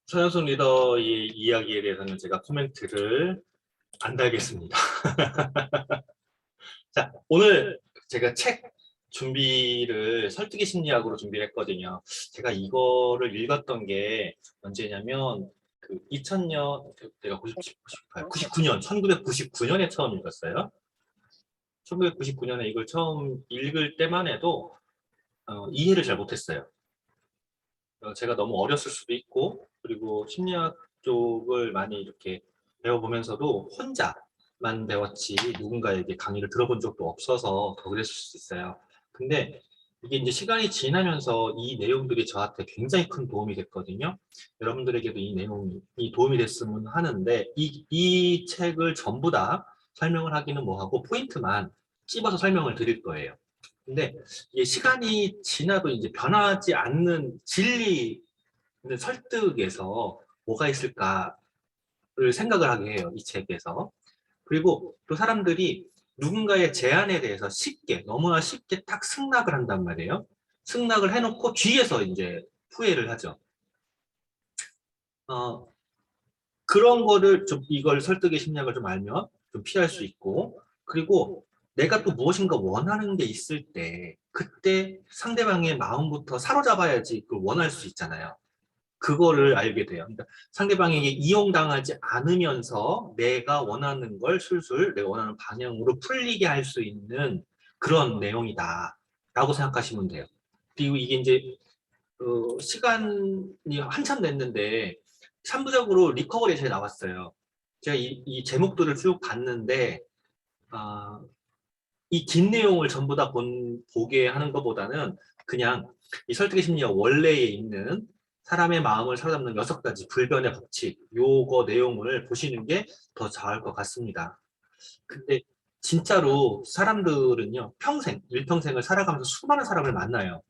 서현숙 리더의 이야기에 대해서는 제가 코멘트를 안 달겠습니다. 자, 오늘 제가 책 준비를 설득의 심리학으로 준비를 했거든요. 제가 이거를 읽었던 게 언제냐면 그 2000년, 내가 99년, 1999년에 처음 읽었어요. 1999년에 이걸 처음 읽을 때만 해도 이해를 잘 못했어요. 제가 너무 어렸을 수도 있고, 그리고 심리학 쪽을 많이 이렇게 배워보면서도 혼자만 배웠지 누군가에게 강의를 들어본 적도 없어서 더 그랬을 수 있어요. 근데 이게 이제 시간이 지나면서 이 내용들이 저한테 굉장히 큰 도움이 됐거든요. 여러분들에게도 이 내용이 도움이 됐으면 하는데, 이 책을 전부 다 설명을 하기는 뭐하고 포인트만 찝어서 설명을 드릴 거예요. 근데 이게 시간이 지나도 이제 변하지 않는 진리는 설득에서 뭐가 있을까를 생각을 하게 해요, 이 책에서. 그리고 또 사람들이 누군가의 제안에 대해서 쉽게, 너무나 쉽게 딱 승낙을 한단 말이에요. 승낙을 해놓고 뒤에서 이제 후회를 하죠. 어, 그런 거를 좀, 이걸 설득의 심리학을 좀 알면 좀 피할 수 있고, 그리고 내가 또 무엇인가 원하는 게 있을 때, 그때 상대방의 마음부터 사로잡아야지 그걸 원할 수 있잖아요. 그거를 알게 돼요. 그러니까 상대방에게 이용당하지 않으면서 내가 원하는 걸 술술 내가 원하는 방향으로 풀리게 할 수 있는 그런 내용이다. 라고 생각하시면 돼요. 그리고 이게 이제 시간이 한참 됐는데 3부작으로 리커버리 잘 나왔어요. 제가 이 제목들을 쭉 봤는데 아, 이 긴 내용을 전부 다 보게 하는 것보다는 그냥 이 설득의 심리학 원래에 있는 사람의 마음을 사로잡는 6가지 불변의 법칙, 요거 내용을 보시는 게 더 좋을 것 같습니다. 근데 진짜로 사람들은요, 평생, 일평생을 살아가면서 수많은 사람을 만나요.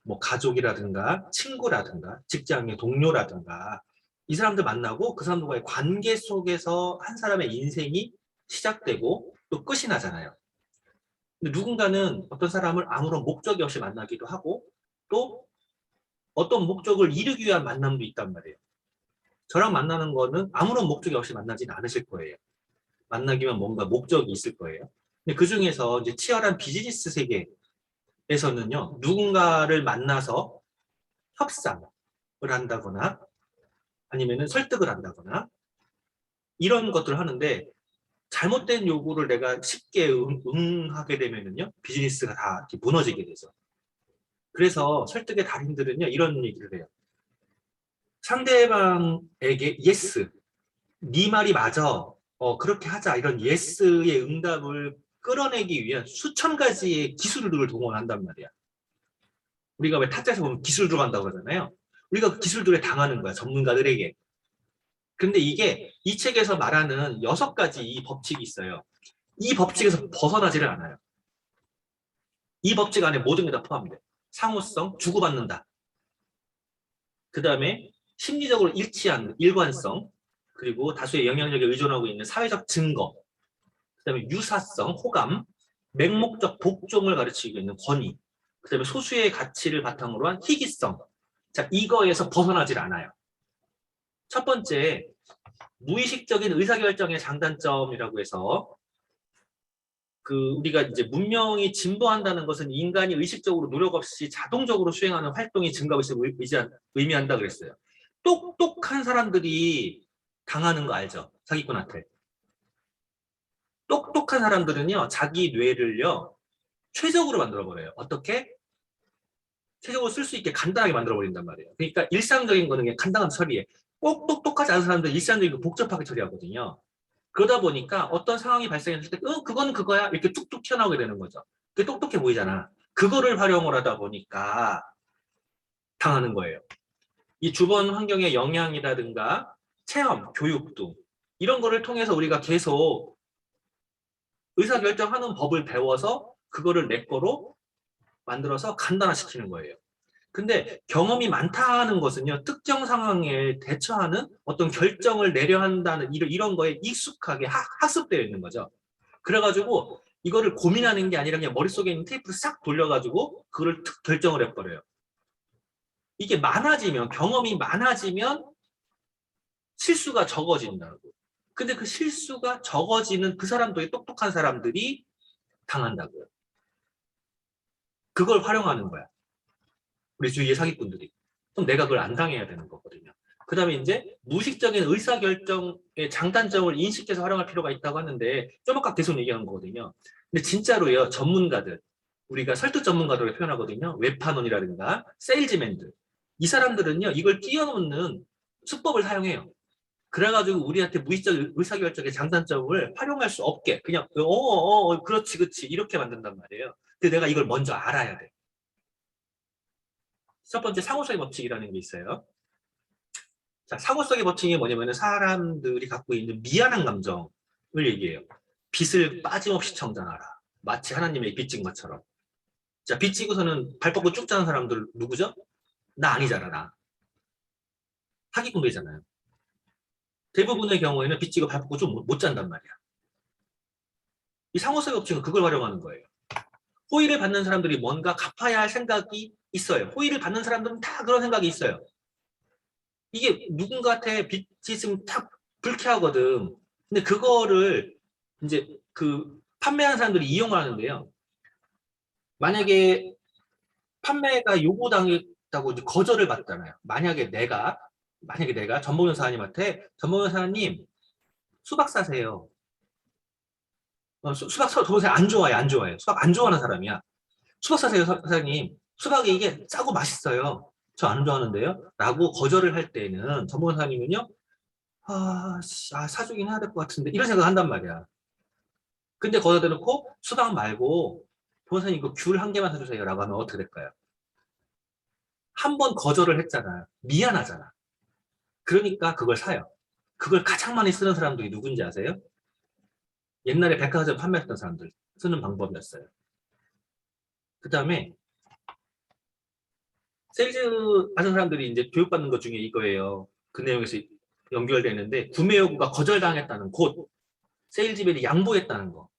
뭐 가족이라든가 친구라든가 직장의 동료라든가 이 사람들 만나고 그 사람들과의 관계 속에서 한 사람의 인생이 시작되고 또 끝이 나잖아요. 근데 누군가는 어떤 사람을 아무런 목적이 없이 만나기도 하고 또 어떤 목적을 이루기 위한 만남도 있단 말이에요. 저랑 만나는 거는 아무런 목적이 없이 만나진 않으실 거예요. 만나기 위한 뭔가 목적이 있을 거예요. 근데 그 중에서 이제 치열한 비즈니스 세계에서는요, 누군가를 만나서 협상을 한다거나 아니면은 설득을 한다거나 이런 것들을 하는데 잘못된 요구를 내가 쉽게 응하게 되면은요, 비즈니스가 다 이렇게 무너지게 되죠. 그래서 설득의 달인들은요, 이런 얘기를 해요. 상대방에게 예스, 네 말이 맞아, 그렇게 하자, 이런 예스의 응답을 끌어내기 위한 수천 가지의 기술들을 동원한단 말이야. 우리가 왜 타짜에서 보면 기술 들어간다고 그러잖아요. 우리가 그 기술들에 당하는 거야, 전문가들에게. 근데 이게 이 책에서 말하는 6가지 이 법칙이 있어요. 이 법칙에서 벗어나지를 않아요. 이 법칙 안에 모든 게 다 포함돼. 상호성, 주고받는다. 그 다음에 심리적으로 일치한 일관성, 그리고 다수의 영향력에 의존하고 있는 사회적 증거, 그 다음에 유사성, 호감, 맹목적 복종을 가르치고 있는 권위, 그 다음에 소수의 가치를 바탕으로 한 희귀성. 자, 이거에서 벗어나질 않아요. 첫 번째, 무의식적인 의사결정의 장단점이라고 해서 우리가 이제 문명이 진보한다는 것은 인간이 의식적으로 노력 없이 자동적으로 수행하는 활동이 증가하고 있음을 의미한다 그랬어요. 똑똑한 사람들이 당하는 거 알죠? 사기꾼한테. 똑똑한 사람들은요, 자기 뇌를요, 최적으로 만들어버려요. 어떻게? 최적으로 쓸 수 있게 간단하게 만들어버린단 말이에요. 그러니까 일상적인 거는 그냥 간단한 처리에. 꼭 똑똑하지 않은 사람들은 일상적인 거 복잡하게 처리하거든요. 그러다 보니까 어떤 상황이 발생했을 때, 그건 그거야. 이렇게 툭툭 튀어나오게 되는 거죠. 그게 똑똑해 보이잖아. 그거를 활용을 하다 보니까 당하는 거예요. 이 주변 환경의 영향이라든가 체험, 교육 등 이런 거를 통해서 우리가 계속 의사결정하는 법을 배워서 그거를 내 거로 만들어서 간단화시키는 거예요. 근데 경험이 많다는 것은요, 특정 상황에 대처하는 어떤 결정을 내려 한다는 이런 거에 익숙하게 학습되어 있는 거죠. 그래가지고 이거를 고민하는 게 아니라 그냥 머릿속에 있는 테이프를 싹 돌려가지고 그거를 툭 결정을 해버려요. 이게 많아지면, 경험이 많아지면 실수가 적어진다고. 근데 그 실수가 적어지는 그 사람들이 똑똑한 사람들이 당한다고요. 그걸 활용하는 거야. 우리 주위의 사기꾼들이. 그럼 내가 그걸 안 당해야 되는 거거든요. 그 다음에 이제 무의식적인 의사결정의 장단점을 인식해서 활용할 필요가 있다고 하는데 좀 아까 계속 얘기한 거거든요. 근데 진짜로요, 전문가들, 우리가 설득 전문가들을 표현하거든요. 웹판원이라든가 세일즈맨들. 이 사람들은요, 이걸 뛰어넘는 수법을 사용해요. 그래가지고 우리한테 무의식 의사결정의 장단점을 활용할 수 없게 그냥 그렇지 그렇지 이렇게 만든단 말이에요. 근데 내가 이걸 먼저 알아야 돼. 첫 번째 상호작용 법칙이라는 게 있어요. 자, 상호작용 법칙이 뭐냐면 사람들이 갖고 있는 미안한 감정을 얘기해요. 빚을 빠짐없이 청산하라. 마치 하나님의 빚진 것처럼. 자, 빚지고서는 발 뻗고 쭉 자는 사람들 누구죠? 나 아니잖아, 나. 사기꾼들이잖아요. 대부분의 경우에는 빚지고 발 뻗고 좀 못 잔단 말이야. 이 상호작용 법칙은 그걸 활용하는 거예요. 호의를 받는 사람들이 뭔가 갚아야 할 생각이 있어요. 호의를 받는 사람들은 다 그런 생각이 있어요. 이게 누군가한테 빚이 있으면 딱 불쾌하거든. 근데 그거를 이제 그 판매하는 사람들이 이용을 하는데요. 만약에 판매가 요구당했다고 이제 거절을 받잖아요. 만약에 내가 전보변사님한테 전보변사님 수박 사세요. 수박 전보변사 안 좋아해, 안 좋아해. 수박 안 좋아하는 사람이야. 수박 사세요, 사장님. 수박이 이게 짜고 맛있어요. 저 안 좋아하는데요. 라고 거절을 할 때는 전보변사님은요. 사주긴 해야 될 것 같은데 이런 생각을 한단 말이야. 근데 거기다 대놓고 수박 말고 보호사님 그 귤 한 개만 사주세요 라고 하면 어떻게 될까요? 한 번 거절을 했잖아. 미안하잖아. 그러니까 그걸 사요. 그걸 가장 많이 쓰는 사람들이 누군지 아세요? 옛날에 백화점 판매했던 사람들 쓰는 방법이었어요. 그 다음에 세일즈 하는 사람들이 이제 교육받는 것 중에 이거예요. 그 내용에서 연결되는데 구매 요구가 거절당했다는 곧 세일즈맨이 양보했다는 거.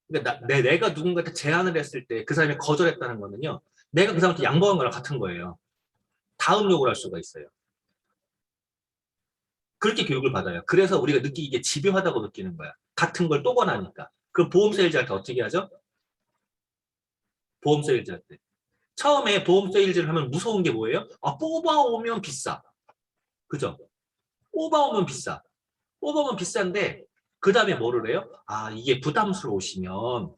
그러니까 내가 누군가한테 제안을 했을 때 그 사람이 거절했다는 거는요. 내가 그 사람한테 양보한 거랑 같은 거예요. 다음 요구를 할 수가 있어요. 그렇게 교육을 받아요. 그래서 우리가 느끼기에 집요하다고 느끼는 거야. 같은 걸 또 권하니까. 그럼 보험 세일즈할 때 어떻게 하죠? 보험 세일즈할 때. 처음에 보험 세일즈를 하면 무서운 게 뭐예요? 뽑아오면 비싸. 그죠? 뽑아오면 비싸. 뽑아오면 비싼데 그 다음에 뭐를 해요? 이게 부담스러우시면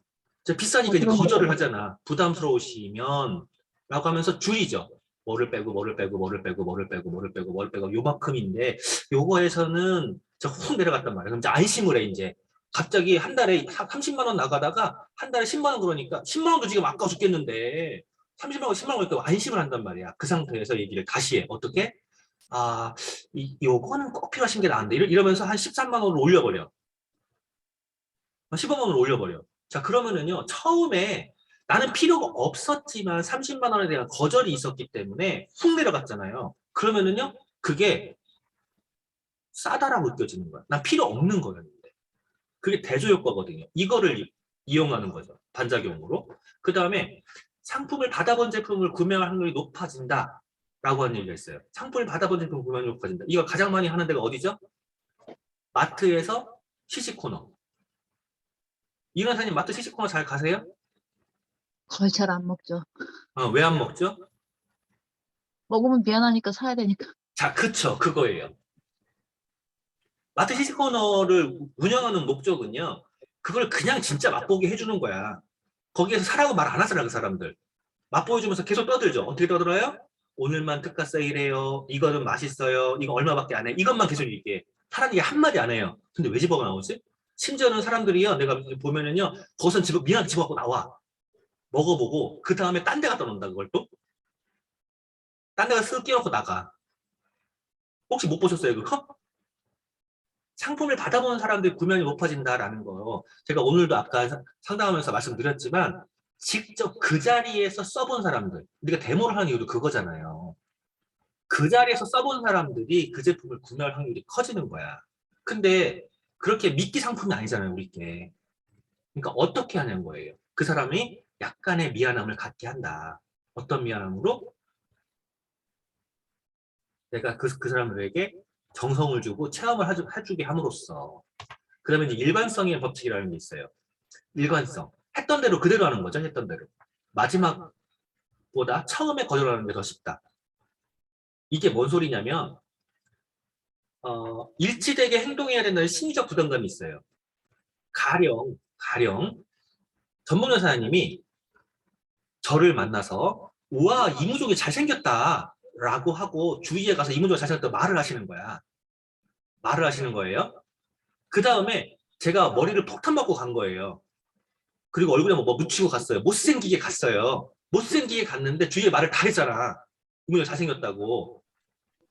비싸니까 이제 거절을 하잖아. 부담스러우시면 라고 하면서 줄이죠. 뭐를 빼고 뭐를 빼고 뭐를 빼고 뭐를 빼고 뭐를 빼고 뭐를 빼고 요만큼인데 요거에서는 확 내려갔단 말이야. 그럼 이제 안심을 해 이제. 갑자기 한 달에 30만 원 나가다가 한 달에 10만 원 그러니까 10만 원도 지금 아까워 죽겠는데 30만 원, 10만 원 그러니까 안심을 한단 말이야. 그 상태에서 얘기를 다시 해. 어떻게? 요거는 꼭 필요하신 게 나은데 이러면서 한 13만 원을 올려버려. 15만 원을 올려버려. 자, 그러면은요, 처음에 나는 필요가 없었지만 30만 원에 대한 거절이 있었기 때문에 훅 내려갔잖아요. 그러면은요, 그게 싸다라고 느껴지는 거야. 난 필요 없는 거였는데. 그게 대조효과거든요. 이거를 이용하는 거죠. 반작용으로. 그 다음에 상품을 받아본 제품을 구매할 확률이 높아진다. 라고 하는 얘기가 있어요. 상품을 받아본 제품 구매할 확률이 높아진다. 이거 가장 많이 하는 데가 어디죠? 마트에서 시식코너. 이현사님 마트 시식코너 잘 가세요? 거의 잘 안 먹죠. 왜 안 먹죠? 먹으면 미안하니까 사야 되니까. 자, 그쵸. 그거예요. 마트 시식코너를 운영하는 목적은요. 그걸 그냥 진짜 맛보게 해주는 거야. 거기에서 사라고 말 안 하잖아, 그 사람들. 맛보여주면서 계속 떠들죠. 어떻게 떠들어요? 오늘만 특가 세일해요. 이거는 맛있어요. 이거 얼마밖에 안 해. 이것만 계속 얘기해. 사람이 한마디 안 해요. 근데 왜 집어가 나오지? 심지어는 사람들이요. 내가 보면은요. 거기서 미안하게 집어갖고 나와. 먹어보고 그 다음에 딴 데 갖다 놓는다, 그걸 또. 딴 데가 쓱 끼워놓고 나가. 혹시 못 보셨어요, 그거? 상품을 받아보는 사람들이 구매율이 높아진다라는 거. 제가 오늘도 아까 상담하면서 말씀드렸지만 직접 그 자리에서 써본 사람들. 우리가 데모를 하는 이유도 그거잖아요. 그 자리에서 써본 사람들이 그 제품을 구매할 확률이 커지는 거야. 근데 그렇게 미끼 상품이 아니잖아요, 우리께. 그러니까 어떻게 하냐는 거예요. 그 사람이 약간의 미안함을 갖게 한다. 어떤 미안함으로? 내가 그 사람들에게 정성을 주고 체험을 해주게 함으로써 그러면 이제 일관성의 법칙이라는 게 있어요. 일관성. 했던 대로 그대로 하는 거죠. 했던 대로. 마지막보다 처음에 거절하는 게 더 쉽다. 이게 뭔 소리냐면 일치되게 행동해야 된다는 심리적 부담감이 있어요. 가령 전문 여사님이 저를 만나서 우와 이무족이 잘생겼다 라고 하고 주위에 가서 이무족이 잘생겼다 말을 하시는 거야. 말을 하시는 거예요. 그 다음에 제가 머리를 폭탄 맞고 간 거예요. 그리고 얼굴에 뭐 묻히고 갔어요. 못생기게 갔어요. 못생기게 갔는데 주위에 말을 다 했잖아. 이무족 잘생겼다고.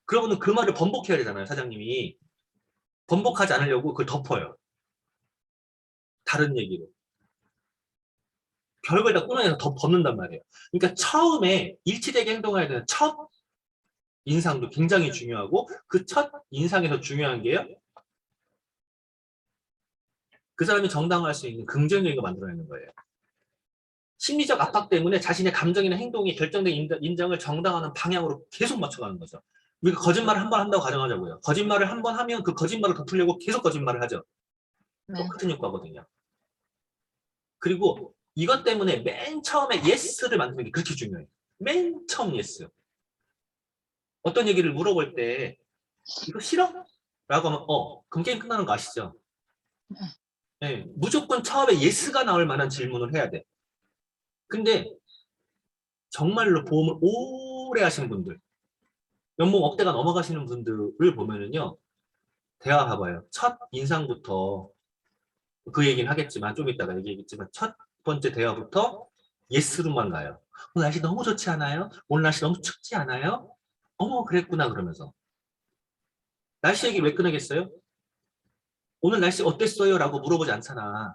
그러면 그 말을 번복해야 되잖아요. 사장님이. 번복하지 않으려고 그걸 덮어요. 다른 얘기로. 별걸 다 끊어내서 더 벗는단 말이에요. 그러니까 처음에 일치되게 행동해야 되는 첫 인상도 굉장히 중요하고 그 첫 인상에서 중요한 게요. 그 사람이 정당화할 수 있는 긍정적인 거 만들어내는 거예요. 심리적 압박 때문에 자신의 감정이나 행동이 결정된 인정을 정당화하는 방향으로 계속 맞춰가는 거죠. 우리가 거짓말을 한 번 한다고 가정하자고요. 거짓말을 한 번 하면 그 거짓말을 덮으려고 계속 거짓말을 하죠. 네. 똑같은 효과거든요. 그리고 이것 때문에 맨 처음에 예스를 만드는 게 그렇게 중요해요. 맨 처음 예스. 어떤 얘기를 물어볼 때 이거 싫어? 라고 하면 그럼 게임 끝나는 거 아시죠? 네, 무조건 처음에 예스가 나올 만한 질문을 해야 돼. 근데 정말로 보험을 오래 하시는 분들, 연봉 억대가 넘어가시는 분들을 보면은요, 대화 봐봐요. 첫 인상부터 그 얘기는 하겠지만 좀 이따가 얘기하겠지만 첫 번째 대화부터 예스로만 가요. 오늘 날씨 너무 좋지 않아요? 오늘 날씨 너무 춥지 않아요? 어머 그랬구나 그러면서 날씨 얘기 왜 꺼내겠어요? 오늘 날씨 어땠어요? 라고 물어보지 않잖아.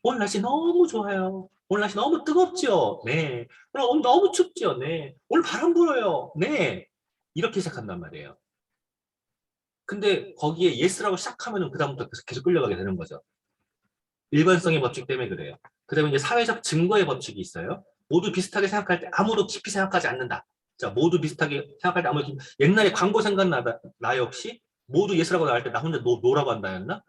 오늘 날씨 너무 좋아요. 오늘 날씨 너무 뜨겁죠? 네. 오늘 너무 춥죠? 네. 오늘 바람 불어요? 네. 이렇게 시작한단 말이에요. 근데 거기에 예스라고 시작하면 그다음부터 계속 끌려가게 되는 거죠. 일관성의 법칙 때문에 그래요. 그 다음에 이제 사회적 증거의 법칙이 있어요. 모두 비슷하게 생각할 때 아무도 깊이 생각하지 않는다. 자, 모두 비슷하게 생각할 때 아무도 옛날에 광고 생각나요 혹시? 모두 예스라고 나갈 때 나 혼자 노라고 한다였나?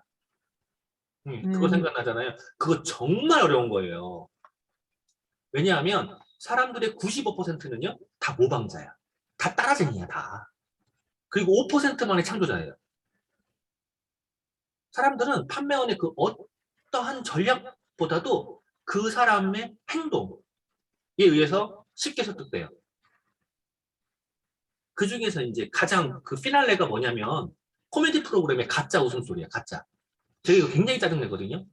그거 생각나잖아요. 그거 정말 어려운 거예요. 왜냐하면 사람들의 95%는요, 다 모방자야. 다 따라쟁이야, 다. 그리고 5%만의 창조자예요. 사람들은 판매원의 그 어떠한 전략보다도 그 사람의 행동에 의해서 쉽게 설득돼요. 그 중에서 이제 가장 그 피날레가 뭐냐면 코미디 프로그램의 가짜 웃음소리야, 가짜. 제가 이거 굉장히 짜증내거든요.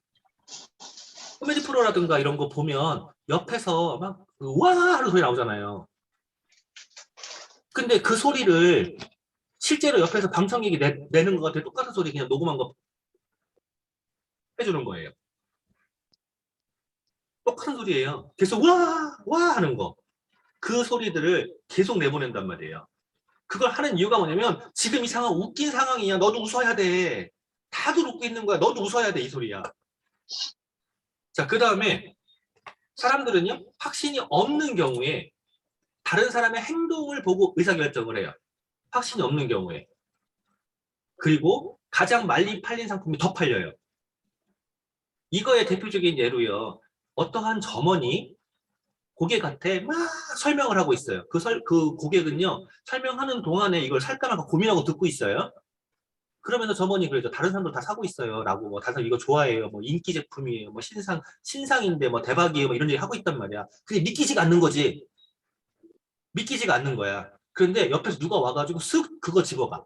코미디 프로라든가 이런 거 보면 옆에서 막 우와 하는 소리 나오잖아요. 근데 그 소리를 실제로 옆에서 방청객이 내는 것 같아 똑같은 소리 그냥 녹음한 거 해주는 거예요. 똑같은 소리예요. 계속 와 하는 거. 그 소리들을 계속 내보낸단 말이에요. 그걸 하는 이유가 뭐냐면 지금 이 상황 웃긴 상황이야. 너도 웃어야 돼. 다들 웃고 있는 거야. 너도 웃어야 돼. 이 소리야. 자, 그 다음에 사람들은요. 확신이 없는 경우에 다른 사람의 행동을 보고 의사결정을 해요. 확신이 없는 경우에. 그리고 가장 많이 팔린 상품이 더 팔려요. 이거의 대표적인 예로요. 어떠한 점원이 고객한테 막 설명을 하고 있어요. 그 고객은요. 설명하는 동안에 이걸 살까 말까 고민하고 듣고 있어요. 그러면서 점원이 그래도 다른 사람들 다 사고 있어요. 라고 뭐 다른 사람 이거 좋아해요. 뭐 인기 제품이에요. 뭐 신상인데 뭐 대박이에요. 뭐 이런 얘기 하고 있단 말이야. 근데 믿기지가 않는 거지. 믿기지가 않는 거야. 그런데 옆에서 누가 와가지고 쓱 그거 집어가.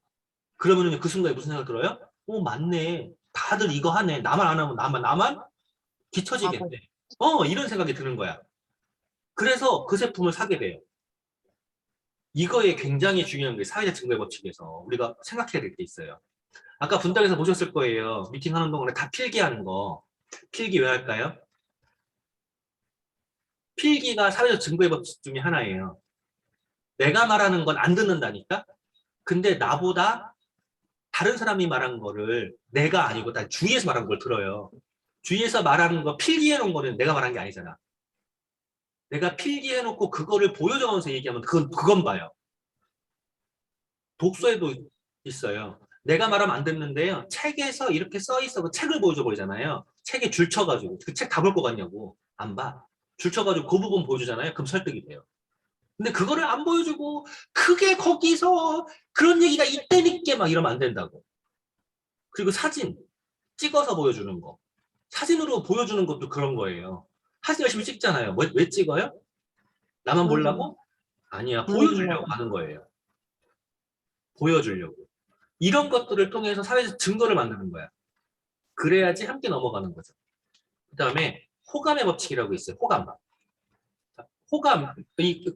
그러면은 그 순간에 무슨 생각 들어요? 맞네. 다들 이거 하네. 나만 안 하면 나만 뒤처지겠네. 이런 생각이 드는 거야. 그래서 그 제품을 사게 돼요. 이거에 굉장히 중요한 게 사회적 증거의 법칙에서 우리가 생각해야 될 게 있어요. 아까 분당에서 보셨을 거예요. 미팅하는 동안에 다 필기하는 거. 필기 왜 할까요? 필기가 사회적 증거의 법칙 중에 하나예요. 내가 말하는 건 안 듣는다니까? 근데 나보다 다른 사람이 말한 거를 내가 아니고 나 주위에서 말한 걸 들어요. 주위에서 말하는 거 필기해 놓은 거는 내가 말한 게 아니잖아. 내가 필기해 놓고 그거를 보여줘가면서 얘기하면 그건 봐요. 독서에도 있어요. 내가 말하면 안 듣는데요. 책에서 이렇게 써 있어. 그 책을 보여줘 버리잖아요. 책에 줄 쳐가지고. 그 책 다 볼 것 같냐고. 안 봐. 줄 쳐가지고 그 부분 보여주잖아요. 그럼 설득이 돼요. 근데 그거를 안 보여주고 크게 거기서 그런 얘기가 있다니까 막 이러면 안 된다고. 그리고 사진 찍어서 보여주는 거. 사진으로 보여주는 것도 그런 거예요. 사진 열심히 찍잖아요. 왜 찍어요? 나만 보여주려고. 보려고? 아니야. 보여주려고 보여주려고. 하는 거예요. 보여주려고. 이런 것들을 통해서 사회에서 증거를 만드는 거야. 그래야지 함께 넘어가는 거죠. 그 다음에 호감의 법칙이라고 있어요. 호감. 호감.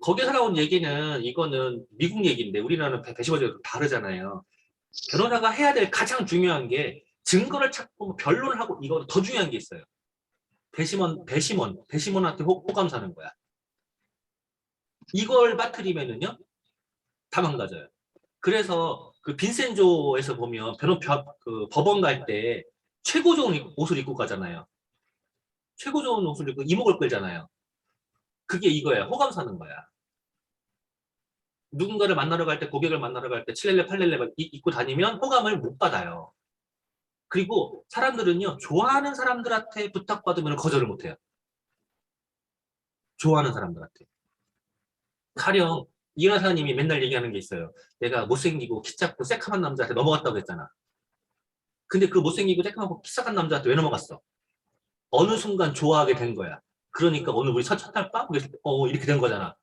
거기서 나온 얘기는 이거는 미국 얘기인데 우리나라는 배시버즈가 다르잖아요. 변호사가 해야 될 가장 중요한 게 증거를 찾고 뭐 변론을 하고 이거 더 중요한 게 있어요. 배심원한테 호감 사는 거야. 이걸 빠뜨리면은요 다 망가져요. 그래서 그 빈센조에서 보면 그 법원 갈 때 최고 좋은 옷을 입고 가잖아요. 최고 좋은 옷을 입고 이목을 끌잖아요. 그게 이거야. 호감 사는 거야. 누군가를 만나러 갈 때, 고객을 만나러 갈 때, 7렐레, 8렐레 입고 다니면 호감을 못 받아요. 그리고 사람들은요, 좋아하는 사람들한테 부탁받으면 거절을 못 해요. 좋아하는 사람들한테. 가령, 이현 사님이 맨날 얘기하는 게 있어요. 내가 못생기고 키 작고 새카만 남자한테 넘어갔다고 했잖아. 근데 그 못생기고 새카맣고 키 작은 남자한테 왜 넘어갔어? 어느 순간 좋아하게 된 거야. 그러니까 오늘 우리 첫 할까? 이렇게 된 거잖아.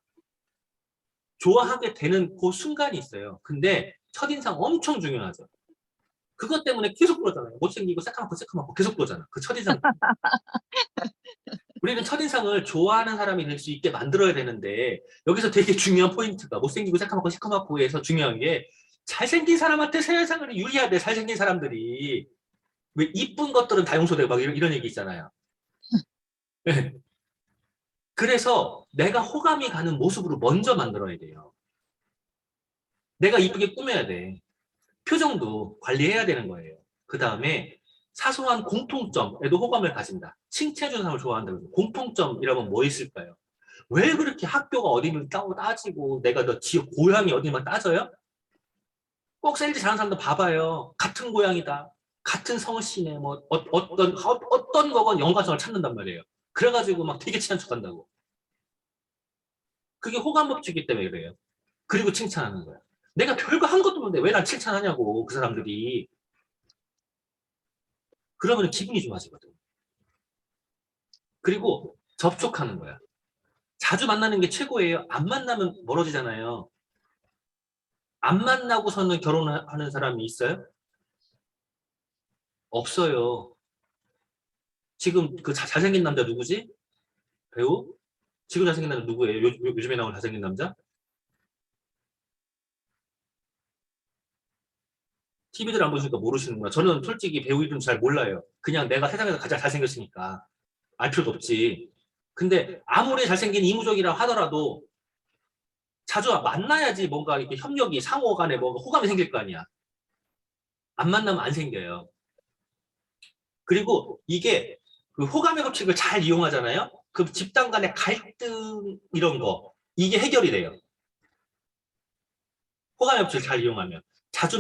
좋아하게 되는 그 순간이 있어요. 근데 첫인상 엄청 중요하죠. 그것 때문에 계속 그러잖아요. 못생기고 새까맣고 계속 그러잖아. 그 첫인상. 우리는 첫인상을 좋아하는 사람이 될 수 있게 만들어야 되는데 여기서 되게 중요한 포인트가 못생기고 새까맣고 시커멓고에서 중요한 게 잘생긴 사람한테 세상을 유리해야 돼. 잘생긴 사람들이. 왜 이쁜 것들은 다 용서되고 막 이런 얘기 있잖아요. 네. 그래서 내가 호감이 가는 모습으로 먼저 만들어야 돼요. 내가 이쁘게 꾸며야 돼. 표정도 관리해야 되는 거예요. 그 다음에 사소한 공통점에도 호감을 가진다. 칭찬해주는 사람을 좋아한다고. 공통점이라면 뭐 있을까요? 왜 그렇게 학교가 어디를 따지고 내가 너 지역 고향이 어디만 따져요? 꼭 셀지 잘하는 사람도 봐봐요. 같은 고향이다. 같은 성씨네. 뭐 어떤 거건 연관성을 찾는단 말이에요. 그래가지고 막 되게 친한 척한다고. 그게 호감 법칙이기 때문에 그래요. 그리고 칭찬하는 거야. 내가 별거 한 것도 없는데 왜 날 칭찬하냐고 그 사람들이. 그러면 기분이 좋아지거든. 그리고 접촉하는 거야. 자주 만나는 게 최고예요. 안 만나면 멀어지잖아요. 안 만나고서는 결혼하는 사람이 있어요? 없어요. 지금 그 잘생긴 남자 누구지? 배우? 지금 잘생긴 남자 누구예요? 요즘에 나온 잘생긴 남자? TV들 안 보시니까 모르시는구나. 저는 솔직히 배우 이름 잘 몰라요. 그냥 내가 세상에서 가장 잘생겼으니까 알 필요도 없지. 근데 아무리 잘생긴 이무적이라 하더라도 자주 만나야지 뭔가 이렇게 협력이 상호 간에 뭔가 호감이 생길 거 아니야. 안 만나면 안 생겨요. 그리고 이게 그 호감의 법칙을 잘 이용하잖아요. 그 집단 간의 갈등 이런 거 이게 해결이 돼요. 호감의 법칙을 잘 이용하면 자주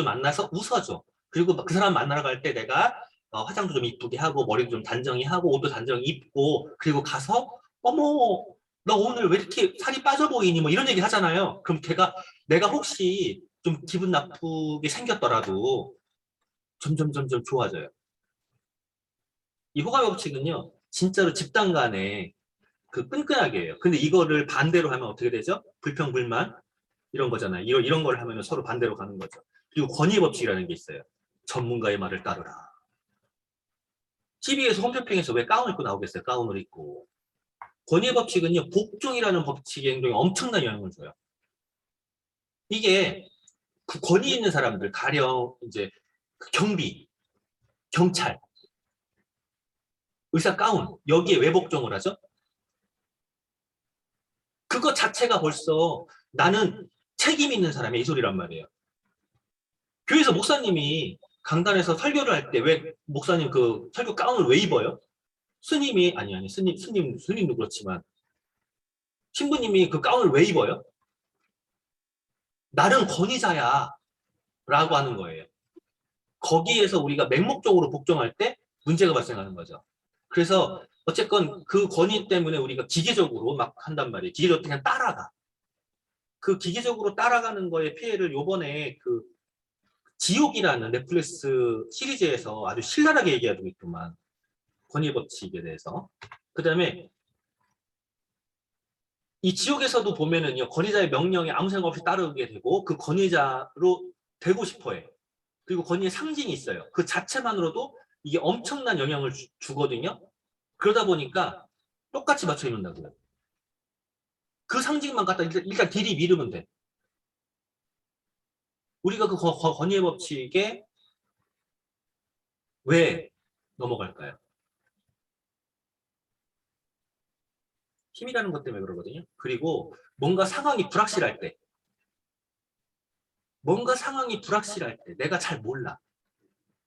만나서 웃어줘. 그리고 그 사람 만나러 갈 때 내가 화장도 좀 이쁘게 하고 머리도 좀 단정히 하고 옷도 단정히 입고 그리고 가서 어머 너 오늘 왜 이렇게 살이 빠져 보이니 뭐 이런 얘기 하잖아요. 그럼 내가 혹시 좀 기분 나쁘게 생겼더라도 점점 좋아져요. 이 호감의 법칙은요, 진짜로 집단 간에 그 끈끈하게 해요. 근데 이거를 반대로 하면 어떻게 되죠? 불평, 불만? 이런 거잖아요. 이런 걸 하면 서로 반대로 가는 거죠. 그리고 권위 법칙이라는 게 있어요. 전문가의 말을 따르라. TV에서 홈쇼핑에서 왜 가운 입고 나오겠어요? 가운을 입고. 권위 법칙은요, 복종이라는 법칙의 행동에 엄청난 영향을 줘요. 이게 그 권위 있는 사람들, 가령 이제 경비, 경찰, 의사 가운, 여기에 왜 복종을 하죠? 그거 자체가 벌써 나는 책임 있는 사람이 이 소리란 말이에요. 교회에서 목사님이 강단에서 설교를 할 때 왜 목사님 그 설교 가운을 왜 입어요? 스님이 아니 스님도 그렇지만 신부님이 그 가운을 왜 입어요? 나는 권위자야 라고 하는 거예요. 거기에서 우리가 맹목적으로 복종할 때 문제가 발생하는 거죠. 그래서 어쨌건 그 권위 때문에 우리가 기계적으로 막 한단 말이에요. 기계적으로 그냥 따라가. 그 기계적으로 따라가는 거에 피해를 요번에 그 지옥이라는 넷플릭스 시리즈에서 아주 신랄하게 얘기하고 있구만. 권위 법칙에 대해서. 그 다음에 이 지옥에서도 보면은요, 권위자의 명령에 아무 생각 없이 따르게 되고 그 권위자로 되고 싶어 해. 그리고 권위의 상징이 있어요. 그 자체만으로도 이게 엄청난 영향을 주거든요. 그러다 보니까 똑같이 맞춰 입는다고요. 그 상징만 갖다 일단 딜이 미루면 돼. 우리가 그 권위의 법칙에 왜 넘어갈까요? 힘이라는 것 때문에 그러거든요. 그리고 뭔가 상황이 불확실할 때, 내가 잘 몰라.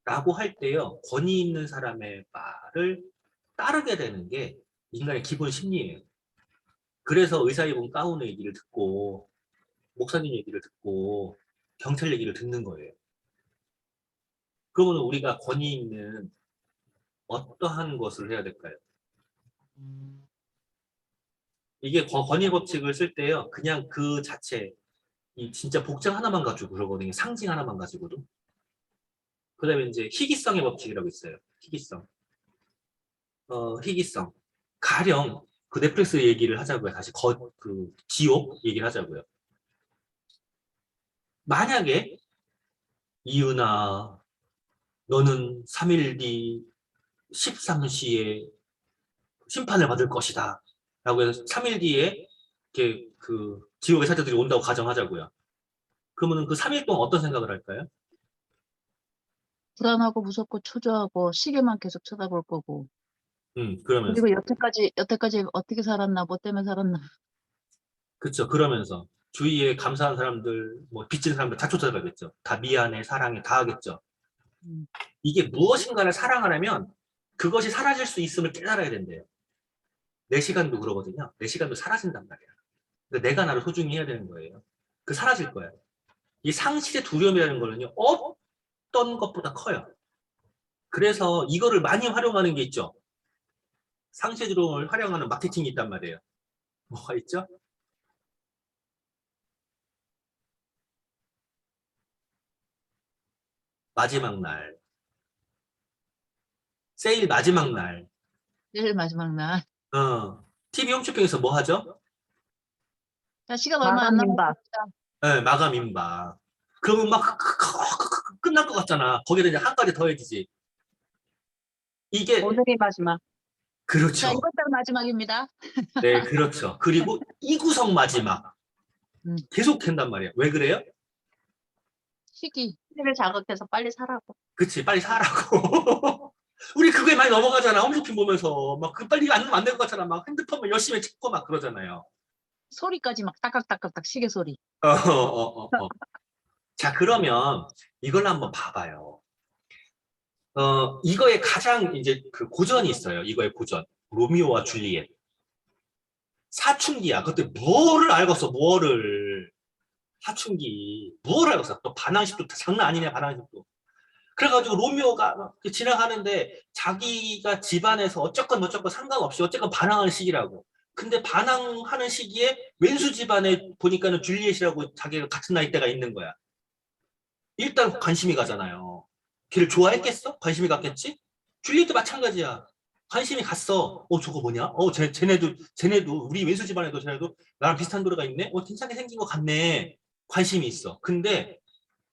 라고 할 때요, 권위 있는 사람의 말을 따르게 되는 게 인간의 기본 심리예요. 그래서 의사 입은 가운의 얘기를 듣고, 목사님 얘기를 듣고, 경찰 얘기를 듣는 거예요. 그러면 우리가 권위 있는 어떠한 것을 해야 될까요? 이게 권위 법칙을 쓸 때요, 그냥 그 자체, 이 진짜 복장 하나만 가지고 그러거든요. 상징 하나만 가지고도. 그 다음에 이제 희귀성의 법칙이라고 있어요. 희귀성. 희귀성. 가령 그 넷플릭스 얘기를 하자고요. 다시 그 지옥 얘기를 하자고요. 만약에 이윤아, 너는 3일 뒤 13시에 심판을 받을 것이다. 라고 해서 3일 뒤에 이렇게 그 지옥의 사자들이 온다고 가정하자고요. 그러면 그 3일 동안 어떤 생각을 할까요? 불안하고 무섭고 초조하고 시계만 계속 쳐다볼 거고. 그러면서. 그리고 여태까지 어떻게 살았나, 뭐 때문에 살았나. 그쵸. 그러면서 주위에 감사한 사람들, 뭐 빚진 사람들 다 쫓아가겠죠. 다 미안해, 사랑해, 다 하겠죠. 음, 이게 무엇인가를 사랑하려면 그것이 사라질 수 있음을 깨달아야 된대요. 내 시간도 그러거든요. 내 시간도 사라진단 말이야. 그러니까 내가 나를 소중히 해야 되는 거예요. 그 사라질 거야. 이 상실의 두려움이라는 거는요, 어떤 것보다 커요. 그래서 이거를 많이 활용하는 게 있죠. 상실의 두려움을 활용하는 마케팅이 있단 말이에요. 뭐가 있죠? 마지막 날, 세일 마지막 날, 제일 마지막 날. TV 홈쇼핑에서 뭐 하죠? 야, 시간 얼마 안 마감 남았어. 임박. 네, 마감 임박. 그러면 막 끝날 것 같잖아. 거기다 이제 한 가지 더해지지. 이게 오늘의 마지막. 자, 그렇죠. 이번 달 마지막입니다. 네, 그렇죠. 그리고 이 구성 마지막 음, 계속 한단 말이에요. 왜 그래요? 시기. 시를 자극해서 빨리 사라고. 그치, 빨리 사라고. 우리 그거에 많이 넘어가잖아. 홈쇼핑 보면서 막 그 빨리 안 될 것 같잖아. 막 핸드폰만 열심히 찍고 막 그러잖아요. 소리까지 막 따깍따깍딱 시계 소리. 자, 그러면 이걸 한번 봐봐요. 이거에 가장 이제 그 고전이 있어요. 이거의 고전. 로미오와 줄리엣. 사춘기야. 그때 뭐를 알겠어, 뭐를. 사춘기. 뭐를 알겠어. 또 반항식도 장난 아니네, 반항식도. 그래가지고 로미오가 막 이렇게 지나가는데 자기가 집안에서 어쨌건 어쨌건 상관없이 어쨌건 반항하는 시기라고. 근데 반항하는 시기에 왼수 집안에 보니까는 줄리엣이라고 자기가 같은 나이대가 있는 거야. 일단 관심이 가잖아요. 걔를 좋아했겠어? 관심이 갔겠지? 줄리엣도 마찬가지야. 관심이 갔어. 저거 뭐냐? 쟤네도, 우리 왼수 집안에도 쟤네도 나랑 비슷한 노래가 있네? 괜찮게 생긴 것 같네. 관심이 있어. 근데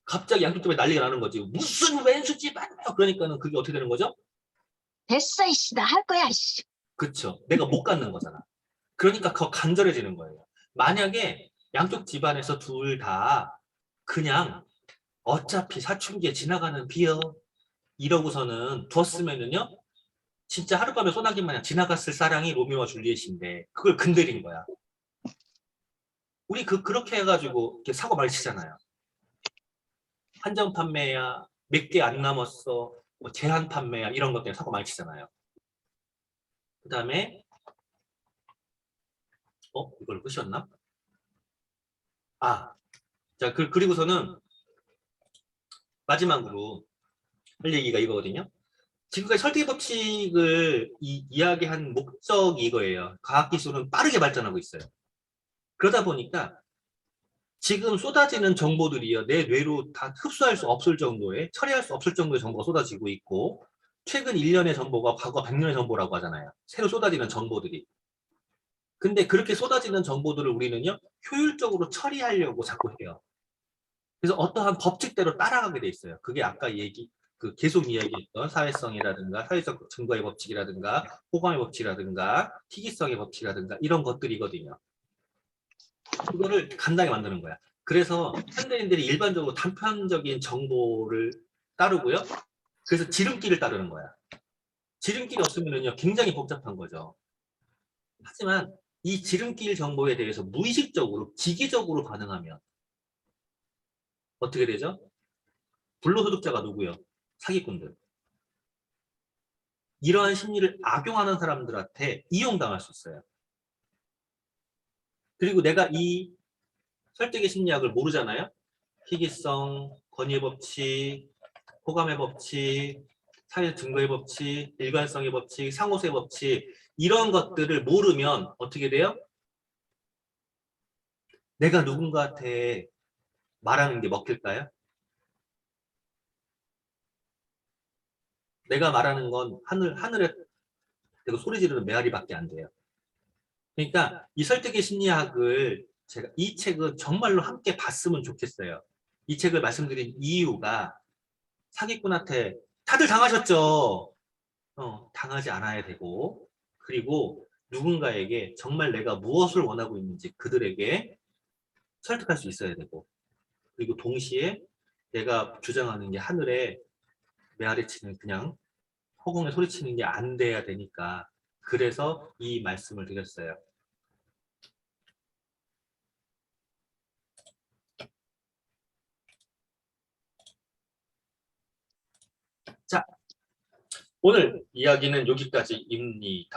갑자기 양쪽 집에 난리가 나는 거지. 무슨 왼수 집안이야? 그러니까는 그게 어떻게 되는 거죠? 됐어, 이씨. 나 할 거야, 이씨. 그쵸. 내가 못 갖는 거잖아. 그러니까 더 간절해지는 거예요. 만약에 양쪽 집안에서 둘 다 그냥 어차피 사춘기에 지나가는 비어 이러고서는 두었으면은요, 진짜 하룻밤에 소나기 마냥 지나갔을 사랑이 로미오와 줄리엣인데 그걸 건드린 거야. 우리 그렇게 해가지고 이렇게 사고 많이 치잖아요. 한정 판매야, 몇 개 안 남았어, 뭐 제한 판매야 이런 것 때문에 사고 많이 치잖아요. 그 다음에 이걸 끝이었나? 아, 자, 그리고서는 마지막으로 할 얘기가 이거거든요. 지금까지 설득의 법칙을 이야기한 목적이 이거예요. 과학기술은 빠르게 발전하고 있어요. 그러다 보니까 지금 쏟아지는 정보들이요, 내 뇌로 다 흡수할 수 없을 정도의, 처리할 수 없을 정도의 정보가 쏟아지고 있고, 최근 1년의 정보가 과거 100년의 정보라고 하잖아요. 새로 쏟아지는 정보들이. 근데 그렇게 쏟아지는 정보들을 우리는요, 효율적으로 처리하려고 자꾸 해요. 그래서 어떠한 법칙대로 따라가게 돼 있어요. 그게 아까 계속 이야기했던 사회성이라든가, 사회적 증거의 법칙이라든가, 호감의 법칙이라든가, 희귀성의 법칙이라든가, 이런 것들이거든요. 그거를 간단하게 만드는 거야. 그래서 현대인들이 일반적으로 단편적인 정보를 따르고요. 그래서 지름길을 따르는 거야. 지름길이 없으면요, 굉장히 복잡한 거죠. 하지만 이 지름길 정보에 대해서 무의식적으로, 기계적으로 반응하면 어떻게 되죠? 불로소득자가 누구요? 사기꾼들. 이러한 심리를 악용하는 사람들한테 이용당할 수 있어요. 그리고 내가 이 설득의 심리학을 모르잖아요? 희귀성, 권위의 법칙, 호감의 법칙, 사회 증거의 법칙, 일관성의 법칙, 상호수의 법칙, 이런 것들을 모르면 어떻게 돼요? 내가 누군가한테 말하는 게 먹힐까요? 내가 말하는 건 하늘에 대고 소리 지르는 메아리밖에 안 돼요. 그러니까 이 설득의 심리학을 이 책은 정말로 함께 봤으면 좋겠어요. 이 책을 말씀드린 이유가 사기꾼한테 다들 당하셨죠. 당하지 않아야 되고, 그리고 누군가에게 정말 내가 무엇을 원하고 있는지 그들에게 설득할 수 있어야 되고, 그리고 동시에 내가 주장하는 게 하늘에 메아리 치는 그냥 허공에 소리치는 게 안 돼야 되니까, 그래서 이 말씀을 드렸어요. 자, 오늘 이야기는 여기까지입니다.